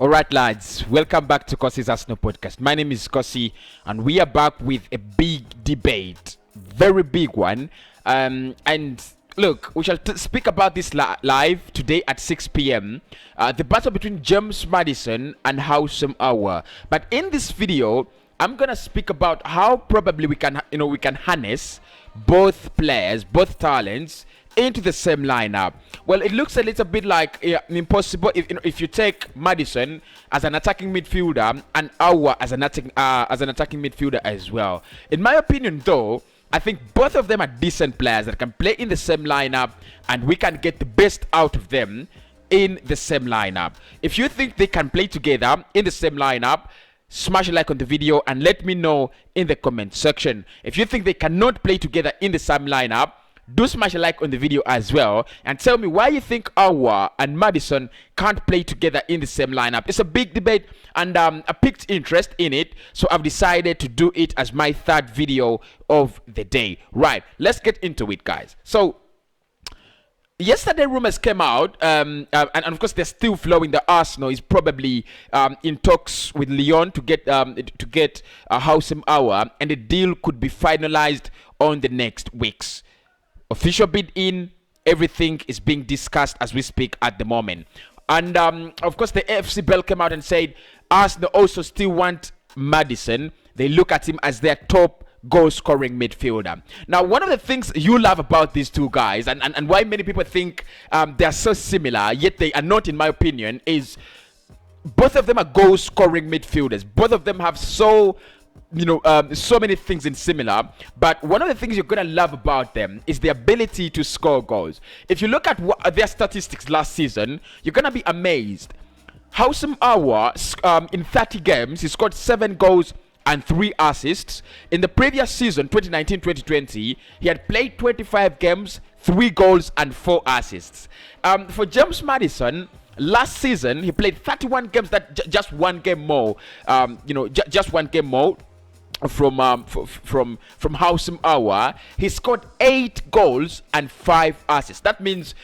Alright lads, welcome back to Cossy's Arsenal podcast. My name is Cossy and we are back with a big debate, very big one. And look, we shall speak about this live today at 6 p.m. The battle between James Maddison and AOUAR. But in this video, I'm gonna speak about how probably we can harness both players, both talents into the same lineup. Well, it looks a little bit like impossible if you take Maddison as an attacking midfielder and AOUAR as an attacking midfielder as well. In my opinion, though, I think both of them are decent players that can play in the same lineup, and we can get the best out of them in the same lineup. If you think they can play together in the same lineup, smash a like on the video and let me know in the comment section. If you think they cannot play together in the same lineup, do smash a like on the video as well and tell me why you think AOUAR and Maddison can't play together in the same lineup. It's a big debate and I picked interest in it, so I've decided to do it as my third video of the day. Right, let's get into it, guys. So yesterday rumors came out and of course they're still flowing. The Arsenal is probably in talks with Lyon to get AOUAR, and the deal could be finalized on the next weeks. Official bid in, everything is being discussed as we speak at the moment. And of course the AFC Bell came out and said Arsenal also still want Maddison. They look at him as their top goal scoring midfielder. Now, one of the things you love about these two guys and why many people think they are so similar yet they are not, in my opinion, is both of them are goal scoring midfielders. Both of them have so many things in similar, but one of the things you're gonna love about them is the ability to score goals. If you look at their statistics last season, you're gonna be amazed. AOUAR, in 30 games, he scored 7 goals and 3 assists. In the previous season, 2019-2020, he had played 25 games, 3 goals and 4 assists. For James Maddison, last season he played 31 games, that just one game more. Just one game more from AOUAR. He scored 8 goals and 5 assists. That means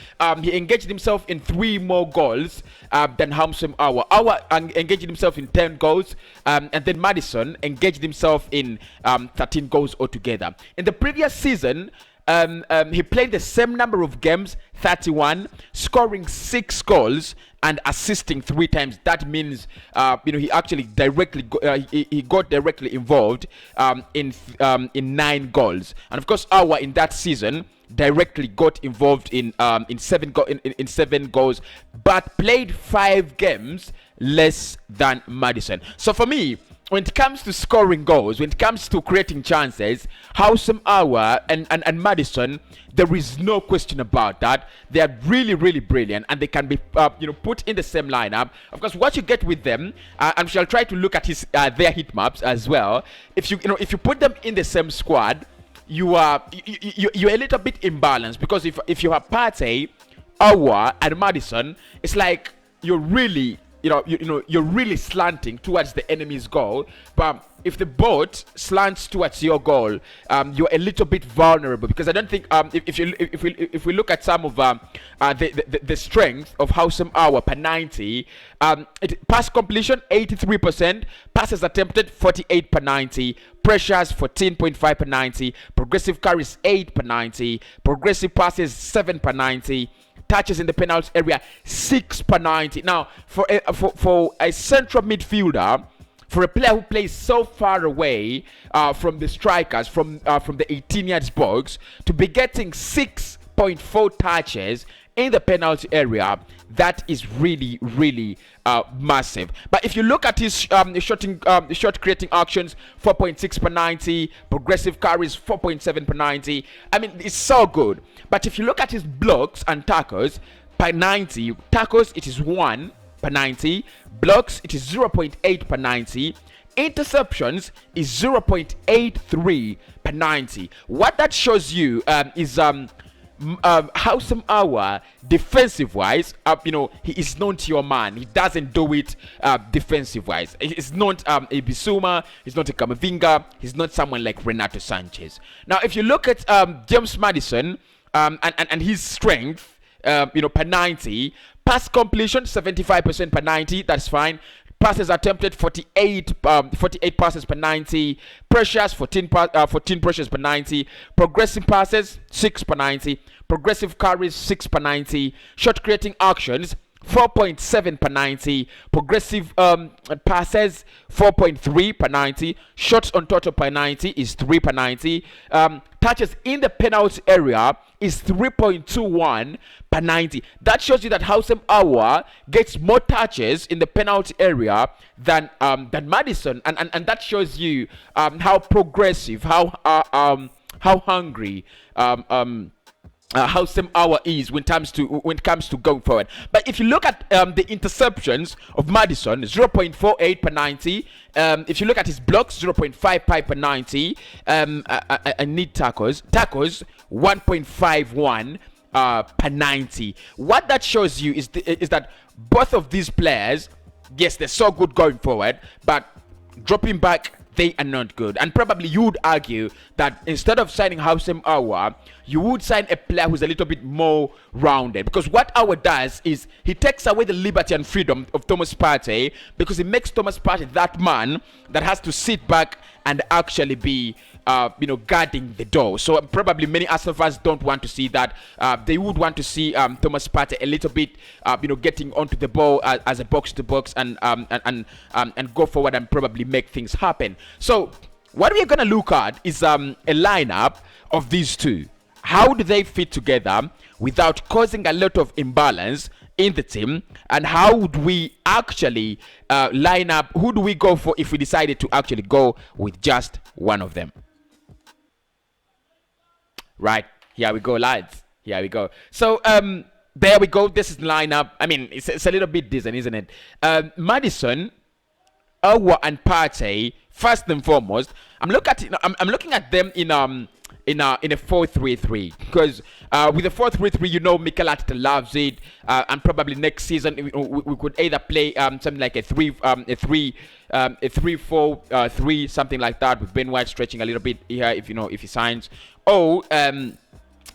he engaged himself in 3 more goals than AOUAR. AOUAR engaged himself in 10 goals, and then Maddison engaged himself in 13 goals altogether. In the previous season, he played the same number of games, 31, scoring 6 goals and assisting 3 times. That means he actually he got directly involved in 9 goals. And of course AOUAR in that season directly got involved in 7 goals, but played 5 games less than Maddison. So for me, when it comes to scoring goals, when it comes to creating chances, AOUAR and Maddison, there is no question about that. They are really, really brilliant, and they can be put in the same lineup. Of course, what you get with them, and we shall try to look at their heat maps as well. If you put them in the same squad, you're a little bit imbalanced, because if you have Partey, AOUAR, and Maddison, it's like you're really you're really slanting towards the enemy's goal. But if the boat slants towards your goal, you're a little bit vulnerable, because I don't think if we look at some of the strength of AOUAR per 90, pass completion 83%, passes attempted 48 per 90, pressures 14.5 per 90, progressive carries 8 per 90, progressive passes 7 per 90, touches in the penalty area 6 per 90. Now, for a central midfielder, for a player who plays so far away from the strikers, from the 18 yards box, to be getting 6.4 touches in the penalty area, that is really, really massive. But if you look at his shot creating actions, 4.6 per 90, progressive carries 4.7 per 90. I mean, it's so good. But if you look at his blocks and tackles per 90, tackles it is 1 per 90, blocks it is 0.8 per 90, interceptions is 0.83 per 90. What that shows you is AOUAR defensive wise, he is not your man. He doesn't do it defensive wise. He's not a Bissouma, he's not a Camavinga, he's not someone like Renato Sanchez. Now, if you look at James Maddison and his strength, per 90, Pass completion 75% per 90. That's fine. Passes attempted 48 passes per 90. Pressures 14 pressures per 90. Progressive passes 6 per 90. Progressive carries 6 per 90. Shot creating actions 4.7 per 90. Progressive passes 4.3 per 90. Shots on total per 90 is 3 per 90. Touches in the penalty area is 3.21 per 90. That shows you that Houssem Aouar gets more touches in the penalty area than Maddison, and that shows you how progressive, how hungry Houssem Aouar is when it comes to going forward. But if you look at the interceptions of Maddison, 0.48 per 90. If you look at his blocks, 0.55 per 90. I need tackles 1.51 per 90. What that shows you is that both of these players, yes, they're so good going forward, but dropping back, they are not good. And probably you would argue that instead of signing Houssem Aouar, you would sign a player who's a little bit more rounded, because what Aouar does is he takes away the liberty and freedom of Thomas Partey, because he makes Thomas Partey that man that has to sit back and actually be guarding the door. So probably many Arsenal fans don't want to see that. They would want to see Thomas Partey a little bit getting onto the ball as a box to box and go forward and probably make things happen. So what we're gonna look at is a lineup of these two. How do they fit together without causing a lot of imbalance in the team, and how would we actually line up? Who do we go for if we decided to actually go with just one of them? Right, here we go, lads. Here we go. So there we go. This is the lineup. I mean, it's a little bit decent, isn't it? Maddison, Aouar, and Partey. First and foremost, I'm looking at them in a 4-3-3, because with a 4-3-3, Mikel Arteta loves it, and probably next season we could either play something like a 3-4-3, something like that, with Ben White stretching a little bit here if he signs, or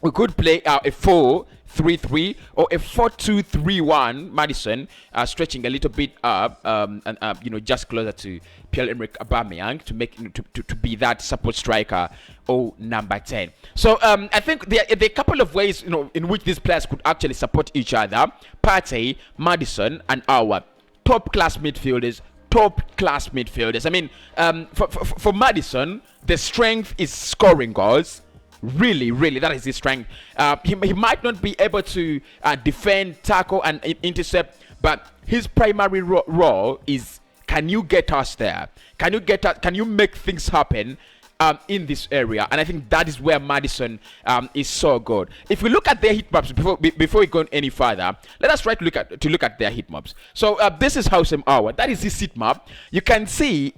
we could play a 4-3-3 or a 4-2-3-1. Maddison stretching a little bit up, and just closer to Pierre-Emerick Aubameyang to make to be that support striker or number 10. So I think there are a couple of ways in which these players could actually support each other. Partey, Maddison, and Aouar, top class midfielders. I mean, for Maddison, the strength is scoring goals. Really, that is his strength. He might not be able to defend, tackle, and intercept, but his primary role is, can you get us there? Can you make things happen in this area? And I think that is where Maddison is so good. If we look at their heat maps before we go any further, let us try to look at their heat maps. So this is Houssem Aouar. That is his heat map. You can see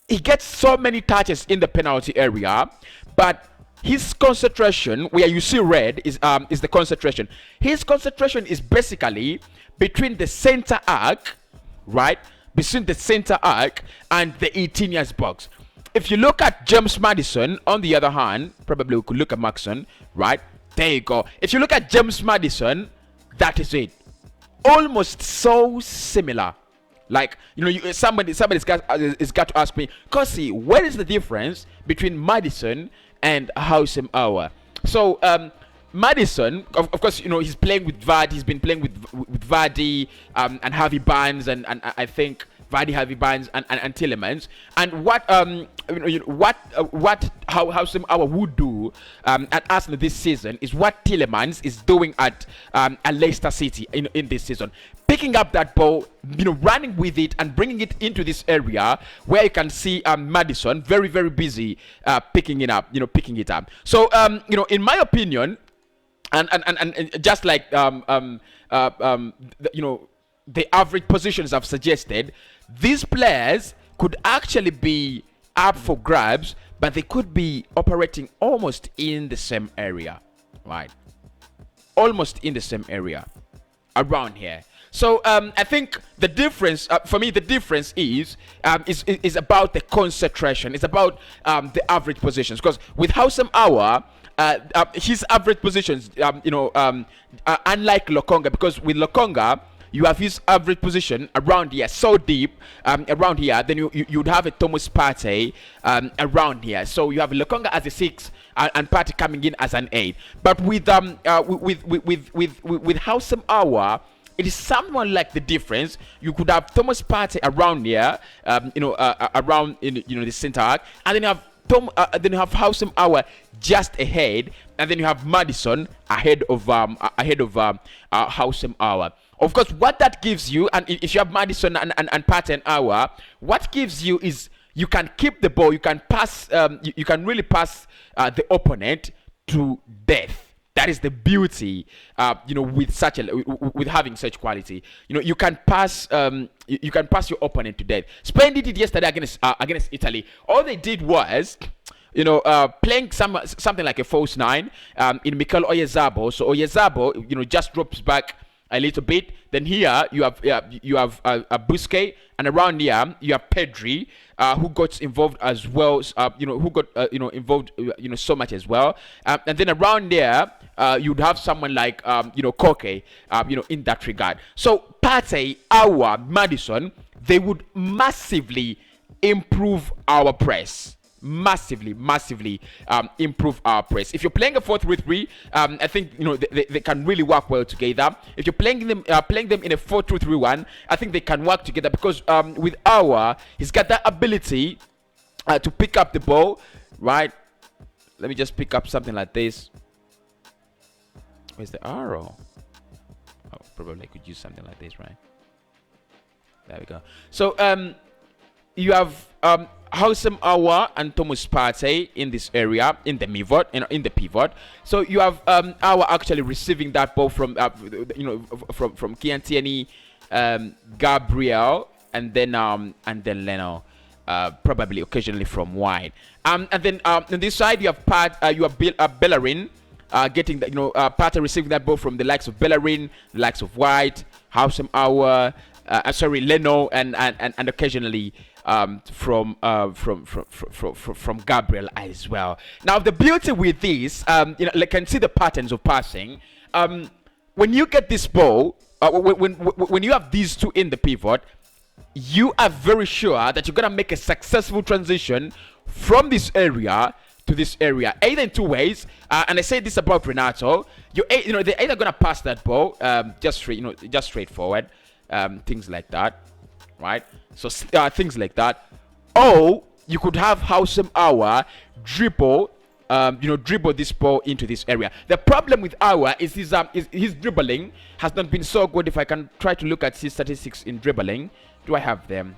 he gets so many touches in the penalty area, but his concentration, where you see red, is the concentration. His concentration is basically between the center arc, right? Between the center arc and the 18 yards box. If you look at James Maddison, on the other hand, probably we could look at Maxson, right? There you go. If you look at James Maddison, that is it. Almost so similar. Like, somebody's got to ask me, Cossy, what is the difference between Maddison and Houssem Aouar? So Maddison, of course, he's playing with Vardy. He's been playing with Vardy and Harvey Barnes, and I think Vardy, Harvey Barnes, and Tielemans. And what Houssem Aouar would do at Arsenal this season is what Tielemans is doing at Leicester City in this season. Picking up that ball, running with it and bringing it into this area where you can see Maddison very, very busy picking it up. So in my opinion, and just like the average positions I've suggested, these players could actually be up for grabs, but they could be operating almost in the same area, right? Almost in the same area around here. So I think the difference for me, the difference is about the concentration. It's about the average positions, because with Houssem Aouar, his average positions, unlike Lokonga, because with Lokonga you have his average position around here, so deep, around here. Then you'd have a Thomas Partey around here. So you have Lokonga as a 6 and Partey coming in as an 8. But with Howsam Aouar, it is somewhat like the difference. You could have Thomas Partey around here, around in the center arc, and then you have Howsam Aouar just ahead, and then you have Maddison ahead of Howsam Aouar. Of course, what that gives you, and if you have Maddison and Partey and Aouar, what gives you is you can keep the ball, you can pass, you can really pass the opponent to death. That is the beauty, with having such quality. You can pass, your opponent to death. Spain did it yesterday against Italy. All they did was, playing something like a false 9 in Mikel Oyarzabal. So Oyarzabal, just drops back a little bit. Then here you have Busquets, and around here you have Pedri, who got involved as well. Involved so much as well. And then around there you'd have someone like Koke, in that regard. So Partey, Aouar, Maddison, they would massively improve our press. Massively improve our press. If you're playing a 4-3-3, I think they can really work well together. If you're playing them in a 4-2-3-1, I think they can work together, because with Aouar, he's got that ability to pick up the ball, right? Let me just pick up something like this. Where's the arrow? Oh, probably I could use something like this, right? There we go. So you have Howsam Aouar and Thomas Partey in this area, in the pivot. So you have Aouar actually receiving that ball from from Kian Tierney, Gabriel, and then Leno, probably occasionally from wide. And then on this side you have Bellerin, getting that Partey receiving that ball from the likes of Bellerin, the likes of White, Howsam Aouar, Leno, and occasionally from Gabriel as well. Now the beauty with this, can see the patterns of passing. When you get this ball, when you have these two in the pivot, you are very sure that you're gonna make a successful transition from this area to this area, either in two ways. And I say this about Renato. They're either gonna pass that ball, just straightforward, things like that, right? So things like that, or you could have Howsam Aouar dribble this ball into this area. The problem with Aouar is his dribbling has not been so good. If I can try to look at his statistics in dribbling, do I have them?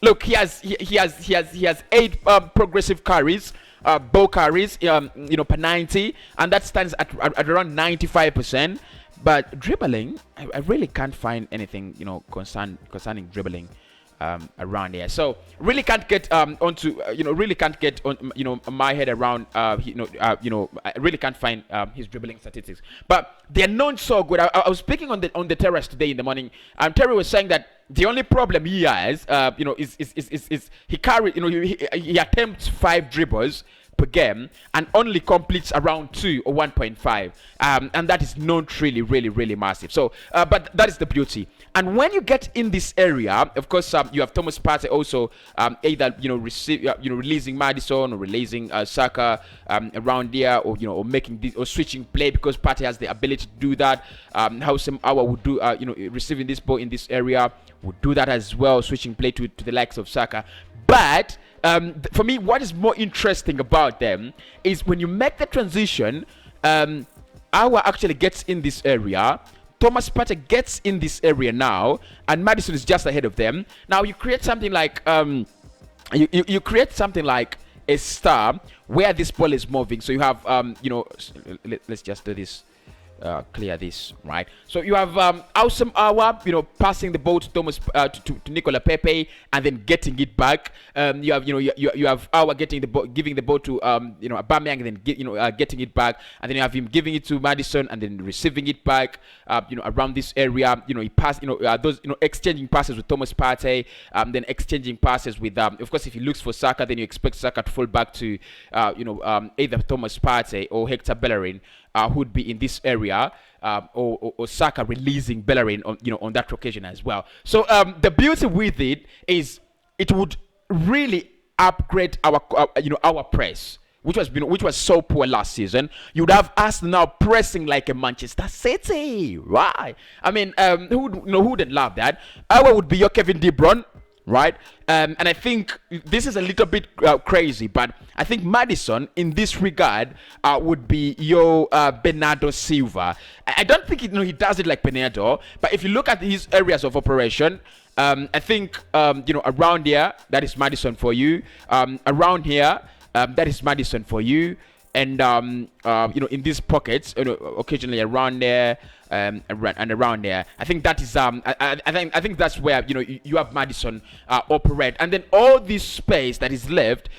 Look, he has 8 progressive carries, ball carries, per 90, and that stands at around 95%. But dribbling, I really can't find anything, concerning dribbling around here. So really can't get really can't get on, my head around, I really can't find his dribbling statistics. But they're not so good. I was speaking on the terrace today in the morning. Terry was saying that the only problem he has, is he carries, he attempts 5 dribbles per game and only completes around 2 or 1.5, and that is not really massive. So but that is the beauty. And when you get in this area, of course, you have Thomas Partey also, either releasing Maddison or releasing Saka around here, or making this or switching play, because Partey has the ability to do that. Howsam Aouar would do receiving this ball in this area would do that as well, switching play to the likes of Saka. But for me, what is more interesting about them is when you make the transition, Aouar actually gets in this area, Thomas Partey gets in this area now, and Maddison is just ahead of them. Now you create something like you create something like a star where this ball is moving. So you have let's just do this. clear this, right? So you have awesome hour, passing the ball to Thomas to Nicola Pepe and then getting it back. You have you have hour getting the ball, giving the ball to Aubameyang and then getting it back, and then you have him giving it to Maddison and then receiving it back. Around this area, he passed, those exchanging passes with Thomas Partey, then exchanging passes with of course if he looks for Saka, then you expect Saka to fall back to either Thomas Partey or Hector Bellerin, who would be in this area, or Saka releasing Bellerin on that occasion as well. So the beauty with it is it would really upgrade our press, which was so poor last season. You'd have us now pressing like a Manchester City, right? I mean, who wouldn't love that? Our would be your Kevin De Bruyne, right? And I think this is a little bit crazy, but I think Maddison in this regard would be your Bernardo Silva. I don't think he does it like Bernardo, but if you look at his areas of operation, I think around here that is Maddison for you. Around here that is Maddison for you, and in these pockets, occasionally around there. And around there, I think that is I think that's where you have Maddison operate, and then all this space that is left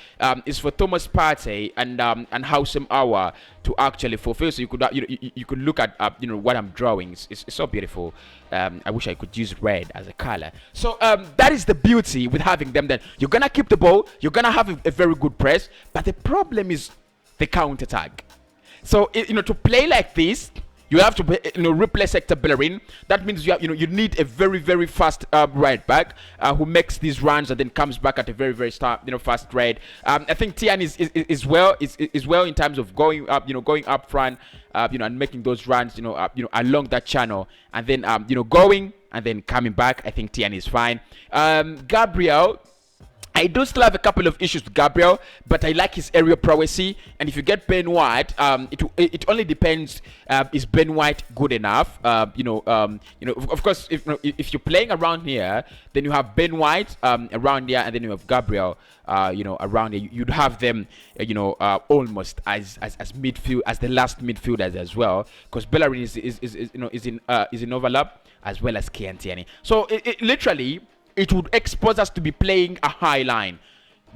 is for Thomas Partey and Houssem Aouar to actually fulfill. So you could look at what I'm drawing. It's so beautiful. I wish I could use red as a color. So that is the beauty with having them. Then you're gonna keep the ball, you're gonna have a very good press, but the problem is the counter attack. So to play like this, you have to replace Hector Bellerin. That means you need a very, very fast right back who makes these runs and then comes back at a very, very fast rate. I think Tian is well in terms of going up front, and making those runs along that channel, and then going and then coming back. I think Tian is fine. Gabriel, I do still have a couple of issues with Gabriel, but I like his aerial prowess. And if you get Ben White, it only depends. Is Ben White good enough? Of course, if you're playing around here, then you have Ben White around here, and then you have Gabriel, around here. You'd have them, almost as midfield, as the last midfielders as well, because Bellerin is in overlap as well as Kiantiani. So it literally. It would expose us to be playing a high line,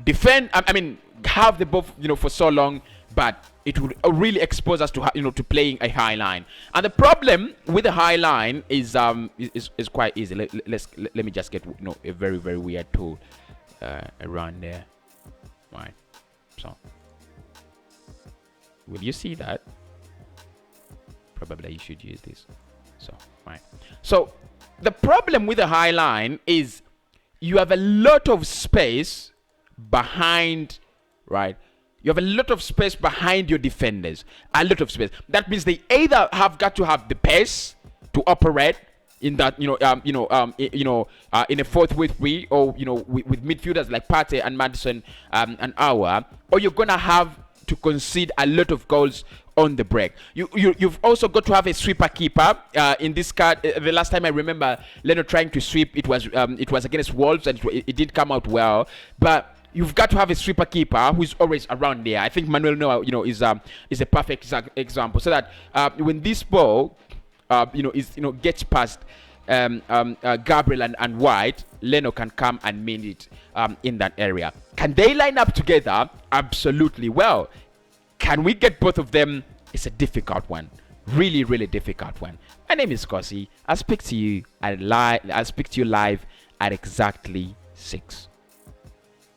defend. I mean, have the ball, for so long, but it would really expose us to to playing a high line. And the problem with the high line is quite easy. Let me just get a very, very weird tool around there, right? So, will you see that? Probably you should use this. So, right. So the problem with the high line is you have a lot of space behind, right? You have a lot of space behind your defenders. A lot of space. That means they either have got to have the pace to operate in that, in a 4-3-3, or with midfielders like Partey and Maddison and Aouar, or you're gonna have to concede a lot of goals on the break. You've also got to have a sweeper keeper. In this card, the last time I remember Leno trying to sweep, it was against Wolves, and it did come out well. But you've got to have a sweeper keeper who's always around there. I think Manuel Neuer, is a perfect example. So that when this ball, gets past Gabriel and White, Leno can come and mean it in that area. Can they line up together? Absolutely. Well, can we get both of them? It's a difficult one. Really, really difficult one. My name is Cossy. I'll speak to you live at exactly 6.